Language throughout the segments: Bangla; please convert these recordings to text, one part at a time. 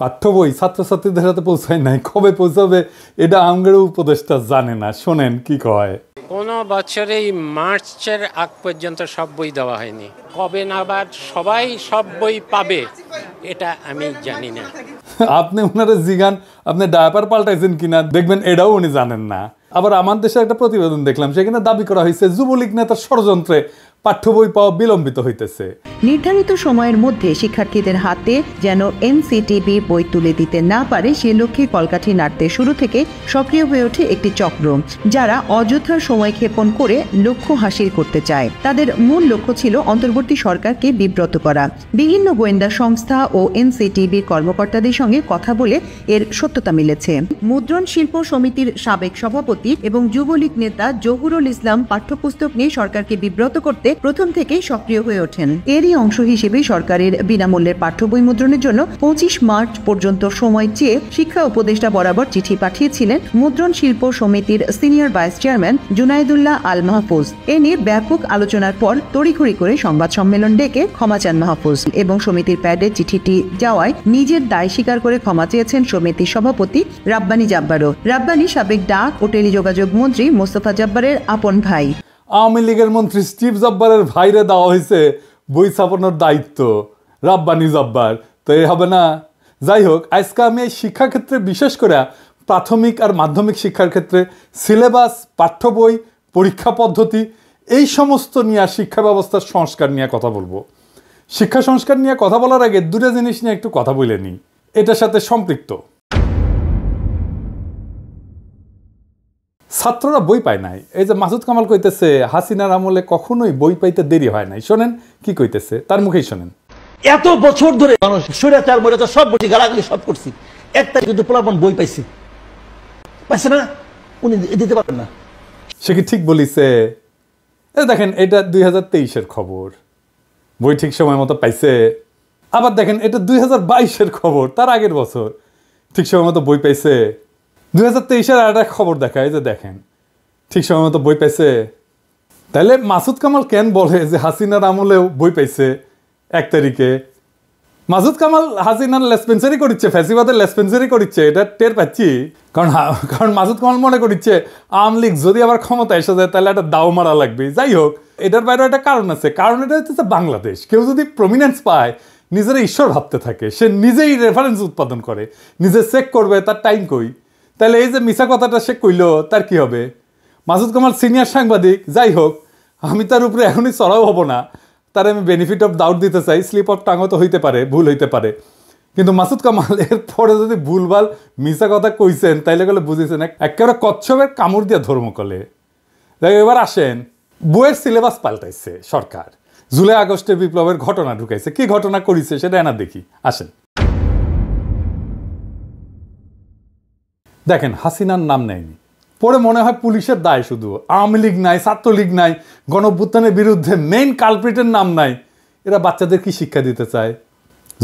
পাঠ্য বই ছাত্রছাত্রীদের হাতে পৌঁছায় নাই, কবে পৌঁছাবে এটা আমগের উপদেষ্টা জানে না। শোনেন কি কয়। কোনো বছরেই মার্চের আগ পর্যন্ত সব বই দেওয়া হয়নি, কবে নাগাদ সবাই সব বই পাবে এটা আমি জানি না। আপনি ওনারা জিগান আপনি ডায়াপার পাল্টাইছেন কিনা, দেখবেন এটাও উনি জানেন না। আবার আমার দেশে একটা প্রতিবেদন দেখলাম, সেখানে দাবি করা হয়েছে যুবলীগ নেতার ষড়যন্ত্রে পাঠ্য বই পাওয়া বিলম্বিত হইতেছে। নির্ধারিত সময়ের মধ্যে শিক্ষার্থীদের হাতে যেন এনসিটিবি বই তুলে দিতে না পারে সে লক্ষ্যে কলকাঠি নাড়তে শুরু থেকে সক্রিয় হয়ে ওঠে একটি চক্র, যারা অযথা সময় ক্ষেপণ করে লক্ষ্য হাসিল করতে চায়। তাদের মূল লক্ষ্য ছিল অন্তর্বর্তী সরকারকে বিব্রত করা। বিভিন্ন গোয়েন্দা সংস্থা ও এনসিটিবির কর্মকর্তাদের সঙ্গে কথা বলে এর সত্যতা মিলেছে। মুদ্রণ শিল্প সমিতির সাবেক সভাপতি এবং যুবলীগ নেতা জহুরুল ইসলাম পাঠ্যপুস্তক নিয়ে সরকারকে বিব্রত করতে প্রথম থেকেই সক্রিয় হয়ে ওঠেন। এরই অংশ হিসেবে সরকারের বিনামূল্যের পাঠ্য বই মুদ্রণের জন্য 25 মার্চ পর্যন্ত সময় চেয়ে শিক্ষা উপদেষ্টা বরাবর চিঠি পাঠিয়েছিলেন মুদ্রণ শিল্প সমিতির সিনিয়র ভাইস চেয়ারম্যান জুনাইদুল্লাহ আল মাহফুজ। এ নিয়ে ব্যাপক আলোচনার পর তড়িঘড়ি করে সংবাদ সম্মেলন ডেকে ক্ষমা চান মাহফুজ এবং সমিতির প্যাডে চিঠিটি যাওয়ায় নিজের দায় স্বীকার করে ক্ষমা চেয়েছেন সমিতির সভাপতি রাব্বানী জাব্বারও। রাব্বানী সাবেক ডাক ও টেলিযোগাযোগ মন্ত্রী মোস্তফা জব্বারের আপন ভাই। আওয়ামী লীগের মন্ত্রী স্টিভ জব্বারের ভাইরে দেওয়া হয়েছে বই ছাপানোর দায়িত্ব, রাব্বানী জব্বার, তো এই হবে না। যাই হোক, আজকে আমি এই শিক্ষাক্ষেত্রে বিশেষ করে প্রাথমিক আর মাধ্যমিক শিক্ষার ক্ষেত্রে সিলেবাস, পাঠ্য বই, পরীক্ষা পদ্ধতি এই সমস্ত নিয়ে শিক্ষা ব্যবস্থার সংস্কার নিয়ে কথা বলবো। শিক্ষা সংস্কার নিয়ে কথা বলার আগে দুটো জিনিস নিয়ে একটু কথা বলে নিই, এটার সাথে সম্পৃক্ত। ছাত্ররা বই পায় নাই। এই যে মাসুদ কামাল কইতেছে হাসিনার আমলে কখনোই বই পাইতে দেরি হয় নাই, শোনেন কি কইতেছে, তার মুখেই শোনেন। এত বছর ধরে মানুষ স্বৈরাচার মৈরাচার সব বলছি, গালাগালি সব করছি, একটা কিন্তু পোলাপান বই পাইছে না, উনি দিতে পারবেন না। সে কি ঠিক বলিছে? দেখেন, এটা 2023-এর খবর, বই ঠিক সময় মতো পাইছে। আবার দেখেন, এটা 2022-এর খবর, তার আগের বছর ঠিক সময় মতো বই পাইছে। 2023-এর আর একটা খবর দেখায় যে দেখেন ঠিক সময় মতো বই পাইছে। তাহলে মাসুদ কামাল কেন বলে যে হাসিনার আমলেও বই পাইছে 1 তারিখে? মাসুদ কামাল হাসিনার লেসপেন্সারি করিচ্ছে, ফ্যাসিবাদের লেসপেন্সারি করিচ্ছে, এটা টের পাচ্ছি। কারণ মাসুদ কামাল মনে করিচ্ছে আওয়ামী লীগ যদি আবার ক্ষমতা এসে যায় তাহলে একটা দাও মারা লাগবে। যাই হোক, এটার বাইরে একটা কারণ আছে। কারণ এটা হচ্ছে বাংলাদেশ, কেউ যদি প্রমিনেন্স পায় নিজেরা ঈশ্বর ভাবতে থাকে, সে নিজেই রেফারেন্স উৎপাদন করে, নিজে চেক করবে তার টাইম কই। তাহলে এই যে মিছা কথাটা সে কইল, তার কি হবে? মাসুদ কামাল সিনিয়র সাংবাদিক, যাই হোক, আমি তার উপরে এখনই চড়াও হব না, তার আমি বেনিফিট অফ ডাউট দিতে চাই। স্লিপ অফ টাঙও তো হইতে পারে, ভুল হইতে পারে, কিন্তু মাসুদ কামাল এর পরে যদি ভুলভাল মিছা কথা কইছেন তাইলে গেলে বুঝেছেন একেবারে কচ্ছপের কামড় দিয়া ধর্ম কলে। এবার আসেন, বইয়ের সিলেবাস পাল্টাইছে সরকার, জুলাই আগস্টের বিপ্লবের ঘটনা ঢুকাইছে। কি ঘটনা করিছে সেটা এনা দেখি, আসেন। দেখেন, হাসিনার নাম নেয়নি, পরে মনে হয় পুলিশের দায় শুধু, আওয়ামী লীগ নাই, ছাত্রলীগ নাই, গণঅভ্যুত্থানের বিরুদ্ধে মেইন কালপ্রিটের নাম নাই। এরা বাচ্চাদের কি শিক্ষা দিতে চায়?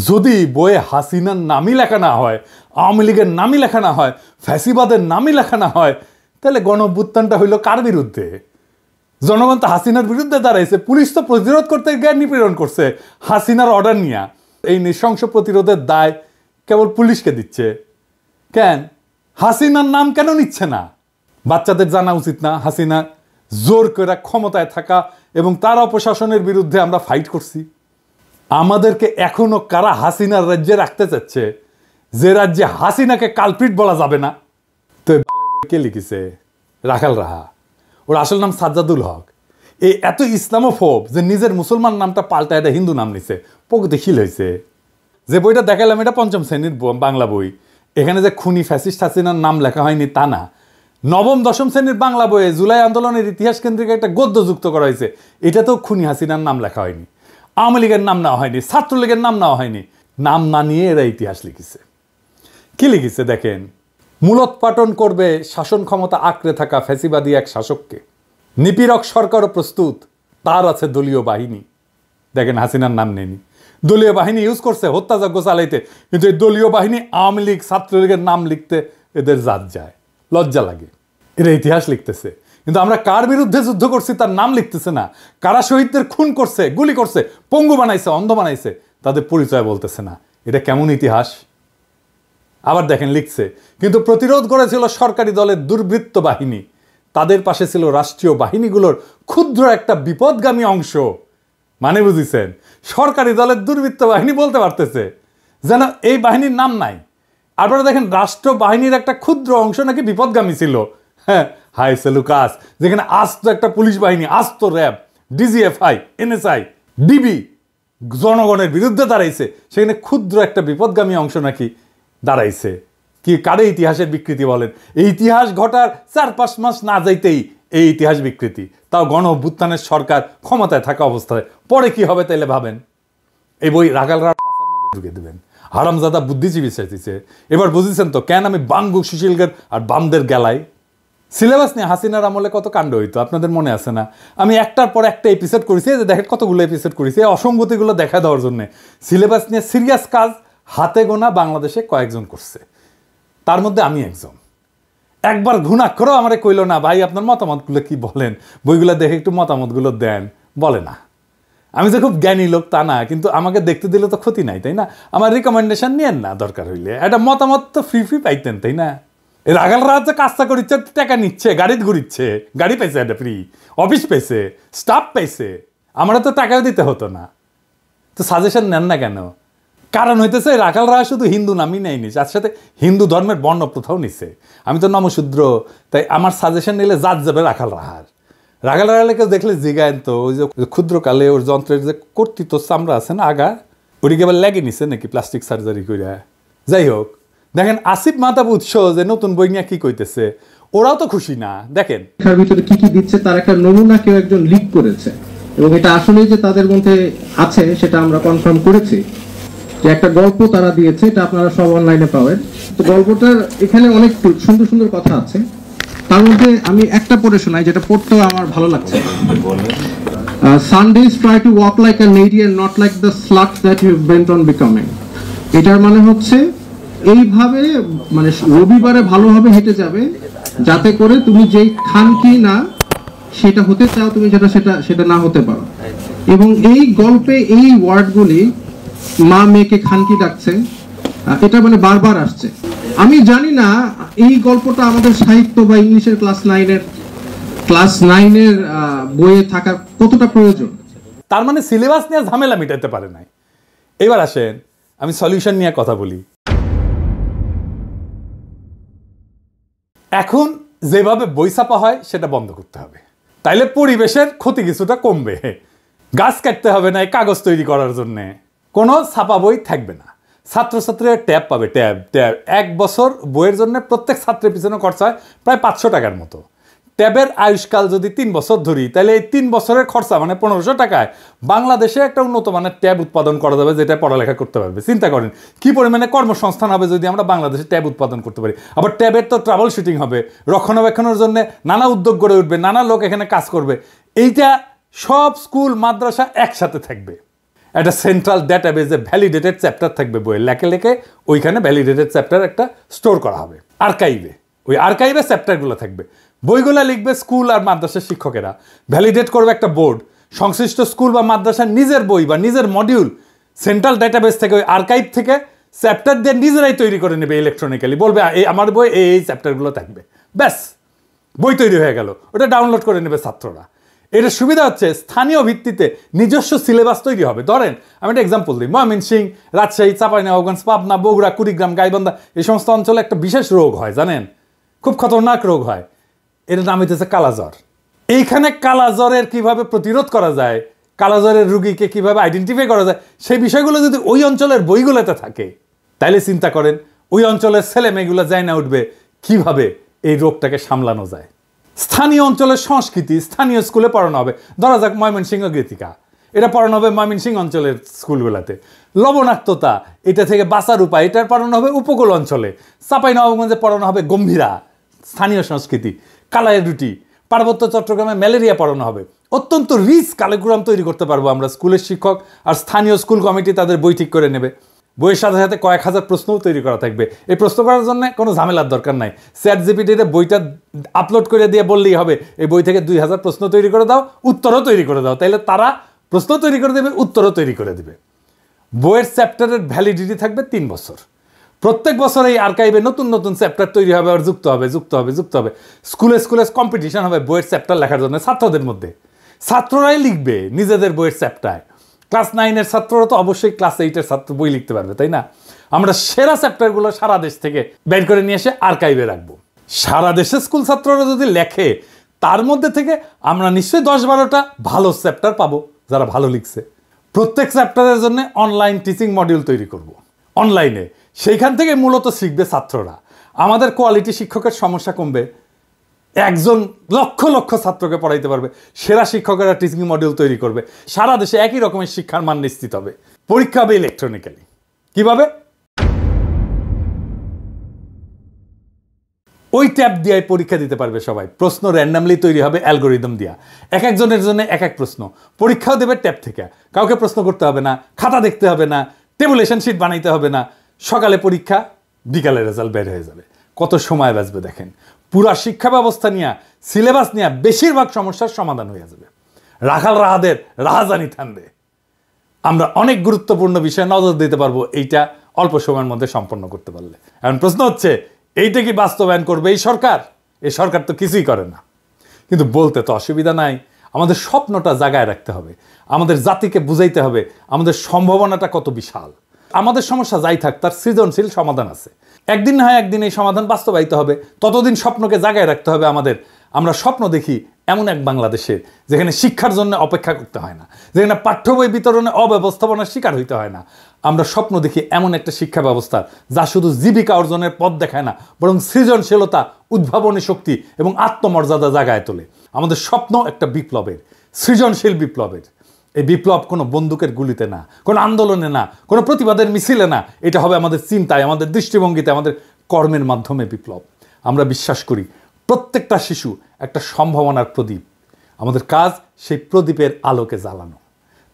যদি বইয়ে হাসিনার নামই লেখা না হয়, আওয়ামী লীগের নামই লেখা না হয়, ফ্যাসিবাদের নামই লেখা না হয়, তাহলে গণঅভ্যুত্থানটা হইল কার বিরুদ্ধে? জনগণ তো হাসিনার বিরুদ্ধে দাঁড়াইছে, পুলিশ তো প্রতিরোধ করতে গিয়ে নিপীড়ন করছে হাসিনার অর্ডার নিয়ে। এই নৃশংস প্রতিরোধের দায় কেবল পুলিশকে দিচ্ছে কেন? হাসিনার নাম কেন নিচ্ছে না? বাচ্চাদের জানা উচিত না হাসিনা জোর করে ক্ষমতায় থাকা এবং তার অপশাসনের বিরুদ্ধে আমরা ফাইট করছি। আমাদেরকে এখনো কারা হাসিনার রাজ্যে রাখতে চাচ্ছে, যে রাজ্যে হাসিনাকে কালপ্রিট বলা যাবে না? তো কে লিখেছে? রাখাল রাহা, ওর আসল নাম সাজ্জাদুল হক। এই এত ইসলামোফোব যে নিজের মুসলমান নামটা পাল্টা এটা হিন্দু নাম নিছে, প্রগতিশীল হয়েছে। যে বইটা দেখালাম এটা 5ম শ্রেণীর বাংলা বই, এখানে যে খুনি ফ্যাসিস্ট হাসিনার নাম লেখা হয়নি তা না। 9ম 10ম শ্রেণীর বাংলা বইয়ে জুলাই আন্দোলনের ইতিহাস কেন্দ্রিক একটা গদ্য যুক্ত করা হয়েছে, এটাতেও খুনি হাসিনার নাম লেখা হয়নি, আওয়ামী লীগের নাম নেওয়া হয়নি, ছাত্রলীগের নাম নেওয়া হয়নি। নাম না নিয়ে এরা ইতিহাস লিখেছে। কি লিখেছে দেখেন, মূলোৎপাটন করবে শাসন ক্ষমতা আঁকড়ে থাকা ফ্যাসিবাদী এক শাসককে, নিপীড়ক সরকারও প্রস্তুত, তার আছে দলীয় বাহিনী। দেখেন, হাসিনার নাম নেয়নি, দলীয় বাহিনী ইউজ করছে হত্যাযজ্ঞ চালাইতে, কিন্তু এই দলীয় বাহিনী আওয়ামী লীগ ছাত্রলীগের নাম লিখতে এদের জাত যায়, লজ্জা লাগে। এরা ইতিহাস লিখতেছে, কিন্তু আমরা কার বিরুদ্ধে যুদ্ধ করছি তার নাম লিখতেছে না। কারা শহীদদের খুন করছে, গুলি করছে, পঙ্গু বানাইছে, অন্ধ বানাইছে, তাদের পরিচয় বলতেছে না। এটা কেমন ইতিহাস? আবার দেখেন লিখছে, কিন্তু প্রতিরোধ করেছিল সরকারি দলের দুর্বৃত্ত বাহিনী, তাদের পাশে ছিল রাষ্ট্রীয় বাহিনীগুলোর ক্ষুদ্র একটা বিপদগামী অংশ। মানে বুঝিছেন, সরকারি দলের দুর্বৃত্ত বাহিনী বলতে পারতেছে, যেন এই বাহিনীর নাম নাই। আপনারা দেখেন রাষ্ট্র বাহিনীর একটা ক্ষুদ্র অংশ নাকি বিপদগামী ছিল। হ্যাঁ, হাই সেলুকাস, যেখানে আস্ত একটা পুলিশ বাহিনী, আস্ত র্যাব, ডিজিএফআই, এনএসআই, ডিবি জনগণের বিরুদ্ধে দাঁড়াইছে, সেখানে ক্ষুদ্র একটা বিপদগামী অংশ নাকি দাঁড়াইছে। কি কারে ইতিহাসের বিকৃতি বলেন? এই ইতিহাস ঘটার 4-5 মাস না যাইতেই এই ইতিহাস বিকৃতি, তাও গণ অভ্যুত্থানের সরকার ক্ষমতায় থাকা অবস্থায়। পরে কি হবে তাইলে ভাবেন। এই বই রাগালরা মধ্যে ঢুকে দেবেন। হারামজাদা বুদ্ধিজীবী চাইতেছে। এবার বুঝেছেন তো কেন আমি বাঙ্গু সুশীলগের আর বামদের গেলাই। সিলেবাস নিয়ে হাসিনার আমলে কত কাণ্ড হইতো আপনাদের মনে আছে না? আমি একটার পর একটা এপিসোড করেছি, যে দেখেন কতগুলো এপিসোড করেছি অসঙ্গতিগুলো দেখা দেওয়ার জন্য। সিলেবাস নিয়ে সিরিয়াস কাজ হাতে গোনা বাংলাদেশে কয়েকজন করছে, তার মধ্যে আমি একজন। একবার ঘুণাক্ষরও আমারে কইল না, ভাই আপনার মতামতগুলো কি বলেন, বইগুলো দেখে একটু মতামতগুলো দেন, বলে না। আমি যে খুব জ্ঞানী লোক তা না, কিন্তু আমাকে দেখতে দিলে তো ক্ষতি নাই, তাই না? আমার রিকমেন্ডেশন নিয়েন না, দরকার হইলে একটা মতামত তো ফ্রি পাইতেন, তাই না? রাগালরা যে কাজটা করিচ্ছে, টাকা নিচ্ছে, গাড়িতে ঘুরিচ্ছে, গাড়ি পাইছে একটা ফ্রি, অফিস পাইছে, স্টাফ পাইছে, আমরা তো টাকাও দিতে হতো না। তো সাজেশন নেন না কেন? কারণ হইতেছে রাখালরা শুধু হিন্দু নামই নেয়নি, তার সাথে হিন্দু ধর্মের বর্ণ প্রথাও নিছে। আমি তো নমশূদ্র, তাই আমার সাজেশন নিলে জাত যাবে রাখাল রাহার। রাখাল রাহালকে দেখলে জিগায়েন তো, ওই যে ক্ষুদ্রকালে ওর যন্ত্রের যে কর্তৃত্ব চামড়া আছে না আগা, ওটিকে আবার লেগে নিছে নাকি প্লাস্টিক সার্জারি কইরা। যাই হোক, দেখেন আসিফ মাহতাব উৎস যে নতুন বই নিয়ে কি কইতেছে, ওরাও তো খুশি না। দেখেন তার ভিতরে কি কি দিচ্ছে তার একটা নমুনা কেউ একজন লিক করেছে, এবং এটা আসলে যে তাদের মধ্যে আছে সেটা আমরা কনফার্ম করেছি। যে একটা গল্প তারা দিয়েছে, এটা আপনারা সব অনলাইনে পাবেন। তো গল্পটার এখানে অনেক সুন্দর সুন্দর কথা আছে, তার মধ্যে আমি একটা পড়ে শোনাই, যেটা পড়তেও আমার ভালো লাগছে। Sundays try to walk like a lady and not like the slut that you bent on becoming. এটার মানে হচ্ছে এইভাবে, মানে রবিবারে ভালোভাবে হেঁটে যাবে, যাতে করে তুমি যেই খানকি না সেটা হতে চাও, তুমি সেটা না হতে পারো। এবং এই গল্পে এই ওয়ার্ডগুলি, মা মেয়েকে খানকি ডাকছে, এটা মানে বারবার আসছে। আমি জানি না এই গল্পটা আমাদের সাহিত্য বা ইংলিশের ক্লাস 9-এর বইয়ে থাকা কতটা প্রয়োজন। তার মানে সিলেবাস নিয়ে ঝামেলা মিটাতে পারে নাই। এবার আসেন আমি সলিউশন নিয়ে কথা বলি। এখন যেভাবে বই ছাপা হয় সেটা বন্ধ করতে হবে, তাইলে পরিবেশের ক্ষতি কিছুটা কমবে। গাছ কাটতে হবে না এই কাগজ তৈরি করার জন্যে, কোনো ছাপা বই থাকবে না। ছাত্রছাত্রীরা ট্যাব পাবে, ট্যাব 1 বছর বইয়ের জন্য প্রত্যেক ছাত্রের পিছনে খরচা হয় প্রায় 500 টাকার মতো। ট্যাবের আয়ুষ্কাল যদি 3 বছর ধরি, তাহলে এই 3 বছরের খরচা মানে 1500 টাকায় বাংলাদেশে একটা উন্নত মানের ট্যাব উৎপাদন করা যাবে, যেটা পড়ালেখা করতে পারবে। চিন্তা করেন কি পরিমাণে কর্মসংস্থান হবে যদি আমরা বাংলাদেশে ট্যাব উৎপাদন করতে পারি। আবার ট্যাবের তো ট্রাভেল শুটিং হবে, রক্ষণাবেক্ষণের জন্য নানা উদ্যোগ গড়ে উঠবে, নানা লোক এখানে কাজ করবে। এইটা সব স্কুল মাদ্রাসা একসাথে থাকবে, একটা সেন্ট্রাল ডেটাবেজে ভ্যালিডেটেড চ্যাপ্টার থাকবে বইয়ের লেখে লেখে, ওইখানে ভ্যালিডেটেড চ্যাপ্টার একটা স্টোর করা হবে আর্কাইভে। ওই আর্কাইভে চ্যাপ্টারগুলো থাকবে, বইগুলো লিখবে স্কুল আর মাদ্রাসার শিক্ষকেরা, ভ্যালিডেট করবে একটা বোর্ড। সংশ্লিষ্ট স্কুল বা মাদ্রাসার নিজের বই বা নিজের মডিউল সেন্ট্রাল ডেটাবেস থেকে, ওই আর্কাইভ থেকে চ্যাপ্টার দিয়ে নিজেরাই তৈরি করে নেবে ইলেকট্রনিক্যালি, বলবে এই আমার বই এই চ্যাপ্টারগুলো থাকবে, ব্যাস বই তৈরি হয়ে গেল। ওটা ডাউনলোড করে নেবে ছাত্ররা। এটার সুবিধা হচ্ছে স্থানীয় ভিত্তিতে নিজস্ব সিলেবাস তৈরি হবে। ধরেন আমি একটা এক্সাম্পল দিই, ময়মনসিংহ, রাজশাহী, চাঁপাইনবাবগঞ্জ, পাবনা, বগুড়া, কুড়িগ্রাম, গাইবান্ধা, এই সমস্ত অঞ্চলে একটা বিশেষ রোগ হয়, জানেন, খুব খতরনাক রোগ হয়। এর নাম হইতেছে কালাজ্বর। এইখানে কালাজ্বরের কিভাবে প্রতিরোধ করা যায়, কালাজ্বরের রুগীকে কিভাবে আইডেন্টিফাই করা যায়, সেই বিষয়গুলো যদি ওই অঞ্চলের বইগুলোতে থাকে, তাইলে চিন্তা করেন ওই অঞ্চলের ছেলে মেয়েগুলো যায় না উঠবে কিভাবে এই রোগটাকে সামলানো যায়। স্থানীয় অঞ্চলের সংস্কৃতি স্থানীয় স্কুলে পড়ানো হবে। ধরা যাক ময়মনসিংহ গীতিকা, এটা পড়ানো হবে ময়মনসিংহ অঞ্চলের স্কুলগুলোতে। লবণাক্ততা, এটা থেকে বাঁচার উপায়, এটার পড়ানো হবে উপকূল অঞ্চলে। চাঁপাইনবাবগঞ্জে পড়ানো হবে গম্ভীরা, স্থানীয় সংস্কৃতি। কালাইয়ের রুটি, পার্বত্য চট্টগ্রামে ম্যালেরিয়া পড়ানো হবে। অত্যন্ত রিচ কারিকুলাম তৈরি করতে পারবো আমরা। স্কুলের শিক্ষক আর স্থানীয় স্কুল কমিটি তাদের বই ঠিক করে নেবে। বইয়ের সাথে সাথে কয়েক হাজার প্রশ্নও তৈরি করা থাকবে। এই প্রশ্ন করার জন্য কোনো ঝামেলার দরকার নাই। চ্যাটজিপিটিতে বইটা আপলোড করে দিয়ে বললেই হবে এই বই থেকে 2000 প্রশ্ন তৈরি করে দাও, উত্তরও তৈরি করে দাও, তাইলে তারা প্রশ্ন তৈরি করে দেবে, উত্তরও তৈরি করে দেবে। বইয়ের চ্যাপ্টারের ভ্যালিডিটি থাকবে 3 বছর। প্রত্যেক বছর এই আর্কাইভে নতুন নতুন চ্যাপ্টার তৈরি হবে আর যুক্ত হবে। স্কুলে কম্পিটিশন হবে বইয়ের চ্যাপ্টার লেখার জন্য ছাত্রদের মধ্যে। ছাত্ররাই লিখবে নিজেদের বইয়ের চ্যাপ্টার। ক্লাস 9-এর ছাত্ররা তো অবশ্যই ক্লাস 8-এর ছাত্র বই লিখতে পারবে, তাই না? আমরা সেরা চ্যাপ্টারগুলো সারা দেশ থেকে বের করে নিয়ে এসে আর্কাইভে রাখবো। সারা দেশের স্কুল ছাত্ররা যদি লেখে, তার মধ্যে থেকে আমরা নিশ্চয়ই 10-12টা ভালো চ্যাপ্টার পাবো যারা ভালো লিখছে। প্রত্যেক চ্যাপ্টারের জন্য অনলাইন টিচিং মডিউল তৈরি করব অনলাইনে। সেইখান থেকে মূলত শিখবে ছাত্ররা। আমাদের কোয়ালিটি শিক্ষকের সমস্যা কমবে, একজন লক্ষ লক্ষ ছাত্রকে পড়াইতে পারবে। সেরা শিক্ষকেরা টিচিং মডিউল তৈরি করবে। সারা দেশে একই রকমের শিক্ষার মান নিশ্চিত হবে। পরীক্ষা হবে ইলেকট্রনিক্যালি। কিভাবে? ওই ট্যাব দিয়ে পরীক্ষা দিতে পারবে সবাই। প্রশ্ন র্যান্ডামলি তৈরি হবে অ্যালগোরিদম দিয়া। এক একজনের জন্য এক এক প্রশ্ন। পরীক্ষাও দেবে ট্যাব থেকে। কাউকে প্রশ্ন করতে হবে না, খাতা দেখতে হবে না, টেবুলেশন শিট বানাইতে হবে না। সকালে পরীক্ষা, বিকালে রেজাল্ট বের হয়ে যাবে। কত সময় বাঁচবে দেখেন। পুরা শিক্ষা ব্যবস্থা নিয়ে, সিলেবাস নিয়ে বেশিরভাগ সমস্যার সমাধান হয়ে যাবে। রাখাল রাহাদের রাহাজানি থামবে। আমরা অনেক গুরুত্বপূর্ণ বিষয়ে নজর দিতে পারবো এইটা অল্প সময়ের মধ্যে সম্পন্ন করতে পারলে। এখন প্রশ্ন হচ্ছে, এইটা কি বাস্তবায়ন করবে এই সরকার? এই সরকার তো কিছুই করে না, কিন্তু বলতে তো অসুবিধা নাই। আমাদের স্বপ্নটা জাগায় রাখতে হবে, আমাদের জাতিকে বুঝাইতে হবে আমাদের সম্ভাবনাটা কত বিশাল। আমাদের সমস্যা যাই থাক, তার সৃজনশীল সমাধান আছে। একদিন না হয় একদিন এই সমাধান বাস্তবায়িত হবে। ততদিন স্বপ্নকে জাগায় রাখতে হবে আমাদের। আমরা স্বপ্ন দেখি এমন এক বাংলাদেশে যেখানে শিক্ষার জন্য অপেক্ষা করতে হয় না, যেখানে পাঠ্য বই বিতরণে অব্যবস্থাপনার শিকার হইতে হয় না। আমরা স্বপ্ন দেখি এমন একটা শিক্ষা ব্যবস্থা যা শুধু জীবিকা অর্জনের পথ দেখায় না, বরং সৃজনশীলতা, উদ্ভাবনী শক্তি এবং আত্মমর্যাদা জাগায় তোলে। আমাদের স্বপ্ন একটা বিপ্লবের, সৃজনশীল বিপ্লবের। এই বিপ্লব কোনো বন্দুকের গুলিতে না, কোনো আন্দোলনে না, কোনো প্রতিবাদের মিছিলে না। এটা হবে আমাদের চিন্তায়, আমাদের দৃষ্টিভঙ্গিতে, আমাদের কর্মের মাধ্যমে বিপ্লব। আমরা বিশ্বাস করি প্রত্যেকটা শিশু একটা সম্ভাবনার প্রদীপ। আমাদের কাজ সেই প্রদীপের আলোকে জ্বালানো।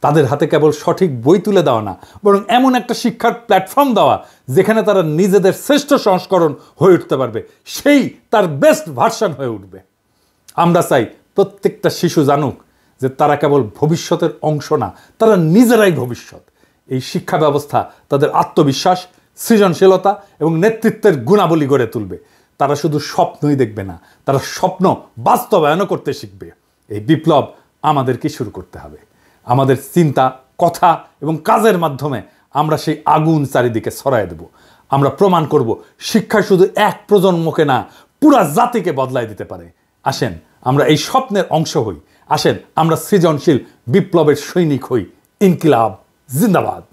তাদের হাতে কেবল সঠিক বই তুলে দেওয়া না, বরং এমন একটা শিক্ষার প্ল্যাটফর্ম দেওয়া যেখানে তারা নিজেদের শ্রেষ্ঠ সংস্করণ হয়ে উঠতে পারবে, সেই তার বেস্ট ভার্সন হয়ে উঠবে। আমরা চাই প্রত্যেকটা শিশু জানুক যে তারা কেবল ভবিষ্যতের অংশ না, তারা নিজেরাই ভবিষ্যৎ। এই শিক্ষা ব্যবস্থা তাদের আত্মবিশ্বাস, সৃজনশীলতা এবং নেতৃত্বের গুণাবলী গড়ে তুলবে। তারা শুধু স্বপ্নই দেখবে না, তারা স্বপ্ন বাস্তবায়নও করতে শিখবে। এই বিপ্লব আমাদেরকে শুরু করতে হবে। আমাদের চিন্তা, কথা এবং কাজের মাধ্যমে আমরা সেই আগুন চারিদিকে ছড়ায় দেব। আমরা প্রমাণ করব শিক্ষা শুধু এক প্রজন্মকে না, পুরা জাতিকে বদলায় দিতে পারে। আসেন আমরা এই স্বপ্নের অংশ হই। আসেন আমরা সৃজনশীল বিপ্লবের সৈনিক হই। ইনকিলাব জিন্দাবাদ।